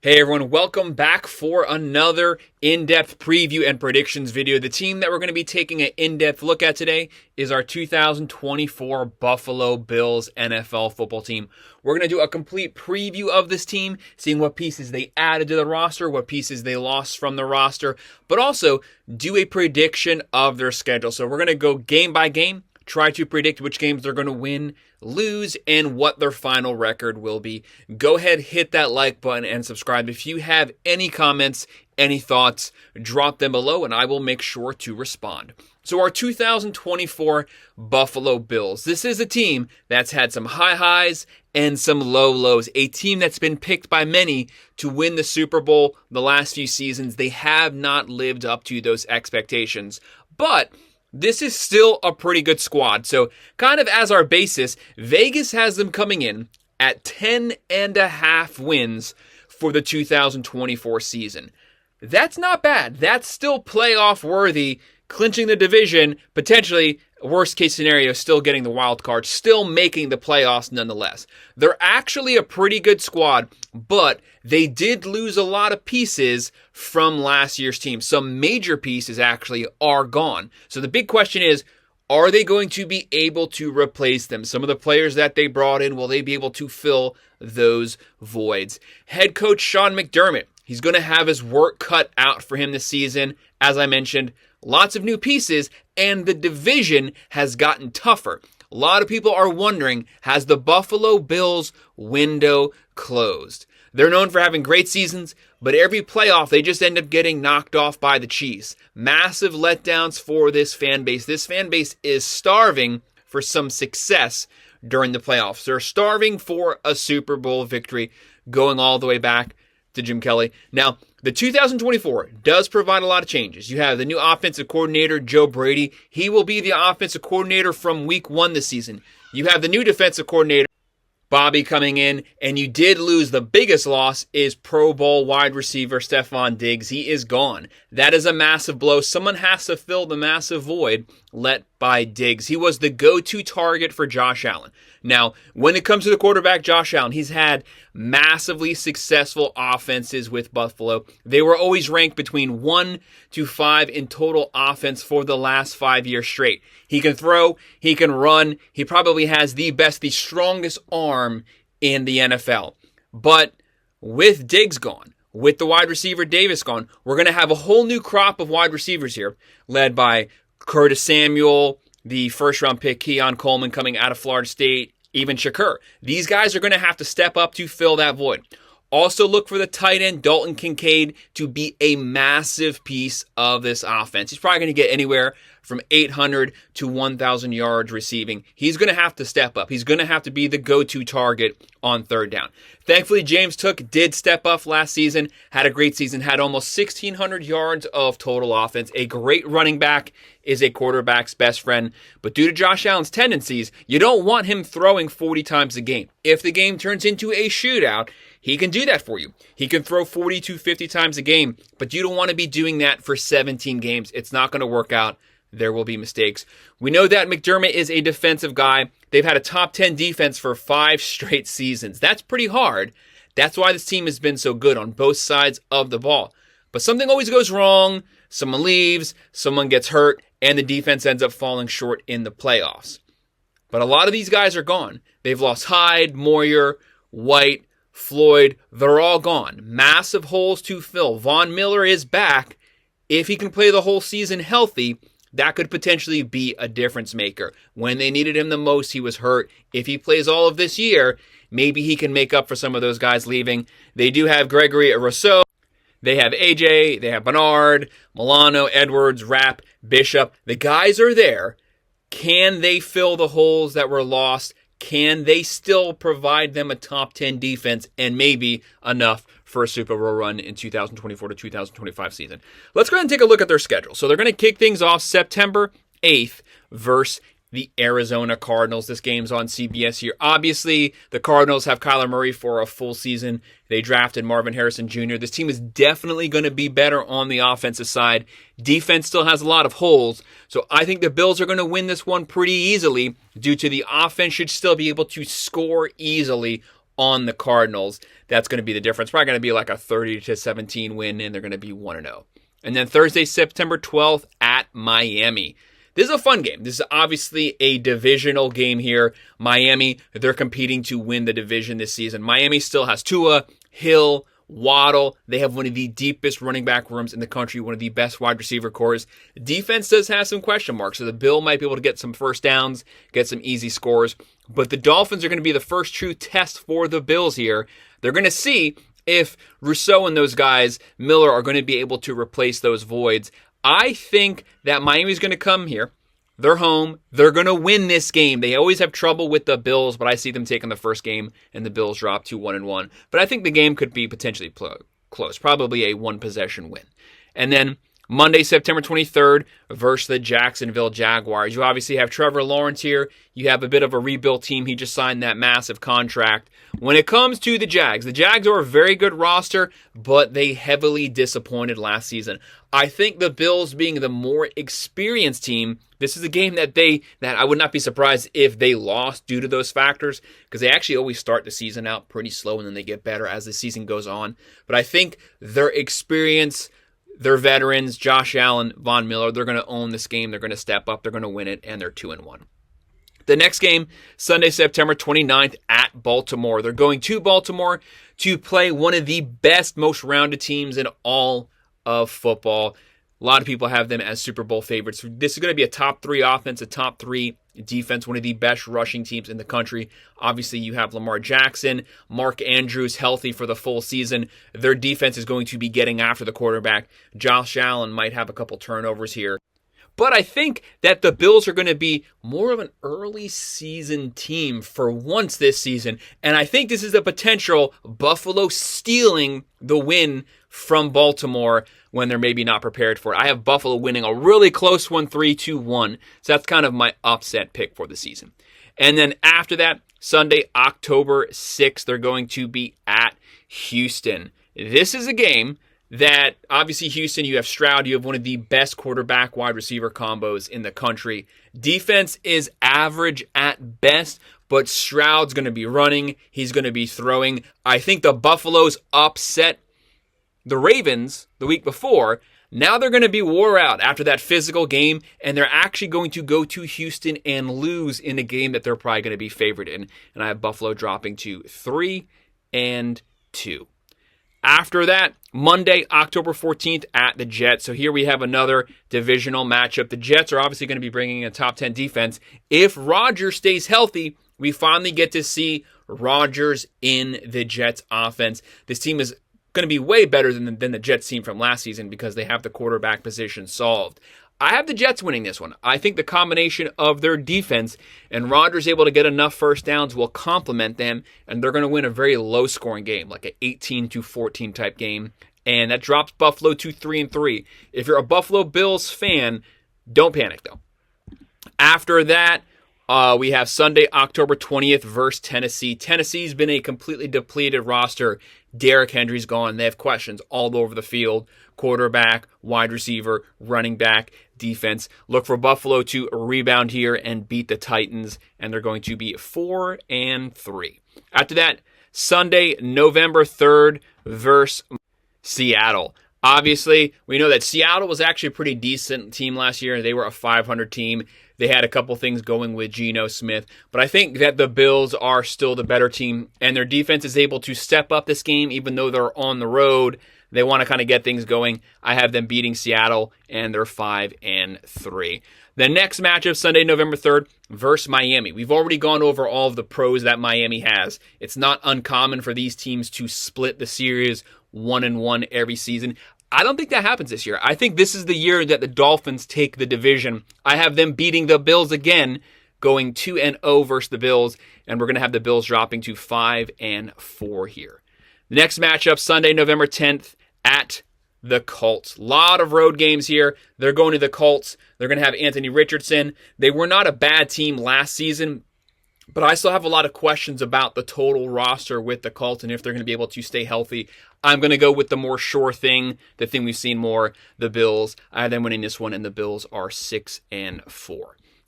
Hey everyone, welcome back for another in-depth preview and predictions video. The team that we're going to be taking an in-depth look at today is our 2024 Buffalo Bills NFL football team. We're going to do a complete preview of this team, seeing what pieces they added to the roster, what pieces they lost from the roster, but also do a prediction of their schedule. So we're going to go game by game, try to predict which games they're going to win, lose, and what their final record will be. Go ahead, hit that like button and subscribe. If you have any comments, any thoughts, drop them below and I will make sure to respond. So our 2024 Buffalo Bills. This is a team that's had some high highs and some low lows. A team that's been picked by many to win the Super Bowl the last few seasons. They have not lived up to those expectations. But this is still a pretty good squad. So kind of as our basis, Vegas has them coming in at 10.5 wins for the 2024 season. That's not bad. That's still playoff worthy, clinching the division, potentially worst case scenario, still getting the wild card, still making the playoffs nonetheless. They're actually a pretty good squad, but they did lose a lot of pieces from last year's team. Some major pieces actually are gone. So the big question is, are they going to be able to replace them? Some of the players that they brought in, will they be able to fill those voids? Head coach Sean McDermott, he's going to have his work cut out for him this season. As I mentioned, lots of new pieces, and the division has gotten tougher. A lot of people are wondering, has the Buffalo Bills window closed? They're known for having great seasons, but every playoff they just end up getting knocked off by the Chiefs. Massive letdowns for this fan base. This fan base is starving for some success during the playoffs. They're starving for a Super Bowl victory, going all the way back to Jim Kelly. Now, the 2024 does provide a lot of changes. You have the new offensive coordinator, Joe Brady. He will be the offensive coordinator from week 1 this season. You have the new defensive coordinator, Bobby, coming in, and you did lose. The biggest loss is Pro Bowl wide receiver Stephon Diggs. He is gone. That is a massive blow. Someone has to fill the massive void let by Diggs. He was the go-to target for Josh Allen. Now, when it comes to the quarterback, Josh Allen, he's had massively successful offenses with Buffalo. They were always ranked between 1 to 5 in total offense for the last 5 years straight. He can throw, he can run, he probably has the strongest arm in the NFL. But with Diggs gone, with the wide receiver Davis gone, we're going to have a whole new crop of wide receivers here, led by Curtis Samuel, the first-round pick, Keon Coleman coming out of Florida State, even Shakur. These guys are going to have to step up to fill that void. Also look for the tight end, Dalton Kincaid, to be a massive piece of this offense. He's probably going to get anywhere from 800 to 1,000 yards receiving. He's going to have to step up. He's going to have to be the go-to target on third down. Thankfully, James Cook did step up last season, had a great season, had almost 1,600 yards of total offense. A great running back is a quarterback's best friend. But due to Josh Allen's tendencies, you don't want him throwing 40 times a game. If the game turns into a shootout, he can do that for you. He can throw 40 to 50 times a game, but you don't want to be doing that for 17 games. It's not going to work out. There will be mistakes. We know that McDermott is a defensive guy. They've had a top 10 defense for 5 straight seasons. That's pretty hard. That's why this team has been so good on both sides of the ball. But something always goes wrong. Someone leaves, someone gets hurt, and the defense ends up falling short in the playoffs. But a lot of these guys are gone. They've lost Hyde, Moyer, White, Floyd. They're all gone. Massive holes to fill. Von Miller is back. If he can play the whole season healthy, that could potentially be a difference maker. When they needed him the most, he was hurt. If he plays all of this year, maybe he can make up for some of those guys leaving. They do have Gregory Rousseau. They have AJ. They have Bernard, Milano, Edwards, Rapp, Bishop. The guys are there. Can they fill the holes that were lost? Can they still provide them a top 10 defense and maybe enough for a Super Bowl run in 2024 to 2025 season? Let's go ahead and take a look at their schedule. So they're going to kick things off September 8th versus the Arizona Cardinals. This game's on CBS here. Obviously, the Cardinals have Kyler Murray for a full season. They drafted Marvin Harrison Jr. This team is definitely going to be better on the offensive side. Defense still has a lot of holes, so I think the Bills are going to win this one pretty easily due to the offense should still be able to score easily on the Cardinals. That's going to be the difference. Probably going to be like a 30-17 win, and they're going to be 1-0. And then Thursday, September 12th at Miami. This is a fun game. This is obviously a divisional game here. Miami, they're competing to win the division this season. Miami still has Tua, Hill, Waddle. They have one of the deepest running back rooms in the country, one of the best wide receiver cores. Defense does have some question marks, so the Bill might be able to get some first downs, get some easy scores. But the Dolphins are going to be the first true test for the Bills here. They're going to see if Rousseau and those guys, Miller, are going to be able to replace those voids. I think that Miami's going to come here. They're home. They're going to win this game. They always have trouble with the Bills, but I see them taking the first game and the Bills drop to 1-1. But I think the game could be potentially close, probably a one-possession win. And then Monday, September 23rd versus the Jacksonville Jaguars. You obviously have Trevor Lawrence here. You have a bit of a rebuilt team. He just signed that massive contract. When it comes to the Jags are a very good roster, but they heavily disappointed last season. I think the Bills being the more experienced team, this is a game that I would not be surprised if they lost due to those factors, because they actually always start the season out pretty slow and then they get better as the season goes on. But I think their experience, their veterans, Josh Allen, Von Miller, they're going to own this game. They're going to step up. They're going to win it, and they're 2-1. The next game, Sunday, September 29th at Baltimore. They're going to Baltimore to play one of the best, most rounded teams in all of football. A lot of people have them as Super Bowl favorites. This is going to be a top 3 offense, a top 3 defense, one of the best rushing teams in the country. Obviously, you have Lamar Jackson, Mark Andrews healthy for the full season. Their defense is going to be getting after the quarterback. Josh Allen might have a couple turnovers here. But I think that the Bills are going to be more of an early season team for once this season. And I think this is a potential Buffalo stealing the win from Baltimore when they're maybe not prepared for it. I have Buffalo winning a really close one, 3-2-1. So that's kind of my upset pick for the season. And then after that, Sunday, October 6th, they're going to be at Houston. This is a game that, obviously, Houston, you have Stroud, you have one of the best quarterback wide receiver combos in the country. Defense is average at best, but Stroud's going to be running. He's going to be throwing. I think the Buffaloes upset the Ravens the week before. Now they're going to be wore out after that physical game, and they're actually going to go to Houston and lose in a game that they're probably going to be favored in. And I have Buffalo dropping to 3-2. After that, Monday, October 14th at the Jets. So here we have another divisional matchup. The Jets are obviously going to be bringing a top 10 defense. If Rodgers stays healthy, we finally get to see Rodgers in the Jets offense. This team is going to be way better than the Jets team from last season because they have the quarterback position solved. I have the Jets winning this one. I think the combination of their defense and Rodgers able to get enough first downs will complement them, and they're going to win a very low-scoring game, like an 18-14 type game, and that drops Buffalo to 3-3. If you're a Buffalo Bills fan, don't panic, though. After that, we have Sunday, October 20th versus Tennessee. Tennessee's been a completely depleted roster. Derrick Henry's gone. They have questions all over the field. Quarterback, wide receiver, running back, defense. Look for Buffalo to rebound here and beat the Titans, and they're going to be 4-3. After that, Sunday, November 3rd versus Seattle. Obviously, we know that Seattle was actually a pretty decent team last year. They were a 500 team. They had a couple things going with Geno Smith. But I think that the Bills are still the better team, and their defense is able to step up this game even though they're on the road. They want to kind of get things going. I have them beating Seattle, and they're 5-3. The next matchup, Sunday, November 3rd, versus Miami. We've already gone over all of the pros that Miami has. It's not uncommon for these teams to split the series 1-1 every season. I don't think that happens this year. I think this is the year that the Dolphins take the division. I have them beating the Bills again, going 2-0 versus the Bills, and we're going to have the Bills dropping to 5-4 here. The next matchup, Sunday, November 10th, at the Colts. A lot of road games here. They're going to the Colts. They're going to have Anthony Richardson. They were not a bad team last season, but I still have a lot of questions about the total roster with the Colts and if they're going to be able to stay healthy. I'm going to go with the more sure thing, the thing we've seen more, the Bills. I have them winning this one, and the Bills are 6-4.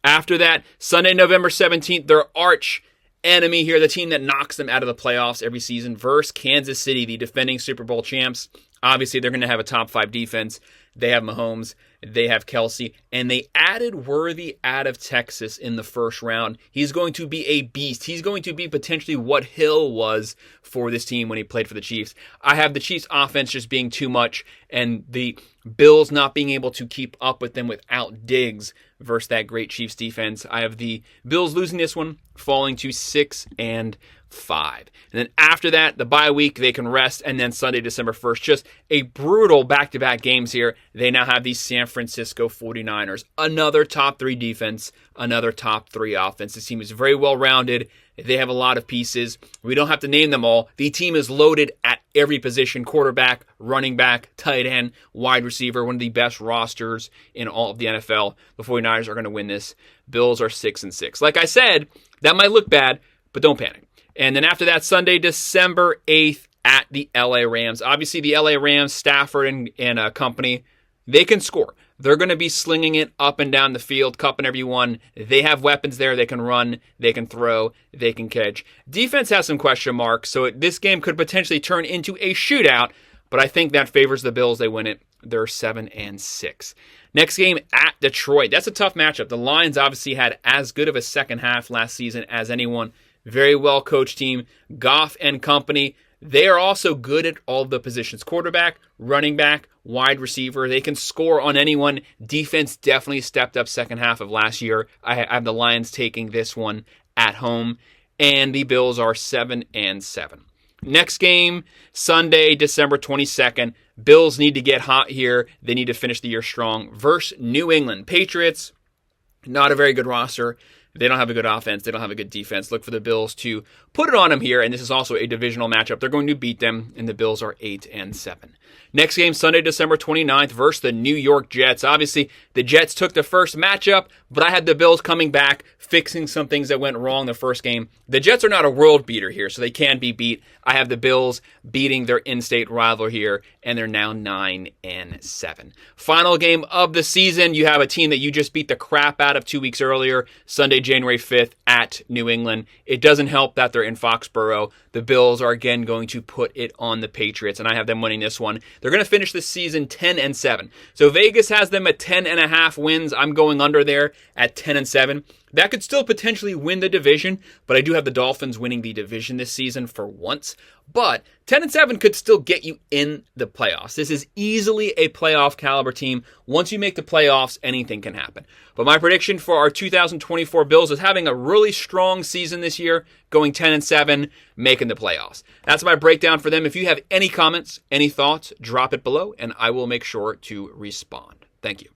After that, Sunday, November 17th, their arch enemy here, the team that knocks them out of the playoffs every season, versus Kansas City, the defending Super Bowl champs. Obviously, they're going to have a top 5 defense. They have Mahomes, they have Kelsey, and they added Worthy out of Texas in the first round. He's going to be a beast. He's going to be potentially what Hill was for this team when he played for the Chiefs. I have the Chiefs offense just being too much, and the Bills not being able to keep up with them without Diggs versus that great Chiefs defense. I have the Bills losing this one, falling to 6-5. And then after that, the bye week, they can rest, and then Sunday, December 1st, just a brutal back-to-back games here. They now have the San Francisco 49ers. Another top 3 defense, another top 3 offense. This team is very well-rounded. They have a lot of pieces. We don't have to name them all. The team is loaded at every position: quarterback, running back, tight end, wide receiver. One of the best rosters in all of the NFL. The 49ers are going to win this. Bills are 6-6. Like I said, that might look bad, but don't panic. And then after that, Sunday, December 8th at the LA Rams. Obviously, the LA Rams, Stafford and company, they can score. They're going to be slinging it up and down the field, cupping everyone. They have weapons there. They can run, they can throw, they can catch. Defense has some question marks, so this game could potentially turn into a shootout, but I think that favors the Bills. They win it. They're 7-6. Next game at Detroit. That's a tough matchup. The Lions obviously had as good of a second half last season as anyone. Very well coached team. Goff and company, they are also good at all the positions. Quarterback, running back, wide receiver. They can score on anyone. Defense definitely stepped up second half of last year. I have the Lions taking this one at home. And the Bills are 7-7. Next game, Sunday, December 22nd. Bills need to get hot here. They need to finish the year strong. Versus New England Patriots. Not a very good roster. They don't have a good offense. They don't have a good defense. Look for the Bills to put it on them here, and this is also a divisional matchup. They're going to beat them, and the Bills are 8-7. Next game, Sunday, December 29th, versus the New York Jets. Obviously, the Jets took the first matchup, but I had the Bills coming back, fixing some things that went wrong the first game. The Jets are not a world beater here, so they can be beat. I have the Bills beating their in-state rival here, and they're now 9-7. Final game of the season, you have a team that you just beat the crap out of 2 weeks earlier, Sunday, January 5th at New England. It doesn't help that they're in Foxborough. The Bills are again going to put it on the Patriots, and I have them winning this one. They're going to finish this season 10-7. So Vegas has them at 10.5 wins. I'm going under there at 10-7. That could still potentially win the division, but I do have the Dolphins winning the division this season for once. But 10-7 could still get you in the playoffs. This is easily a playoff caliber team. Once you make the playoffs, anything can happen. But my prediction for our 2024 Bills is having a really strong season this year, going 10-7, making the playoffs. That's my breakdown for them. If you have any comments, any thoughts, drop it below, and I will make sure to respond. Thank you.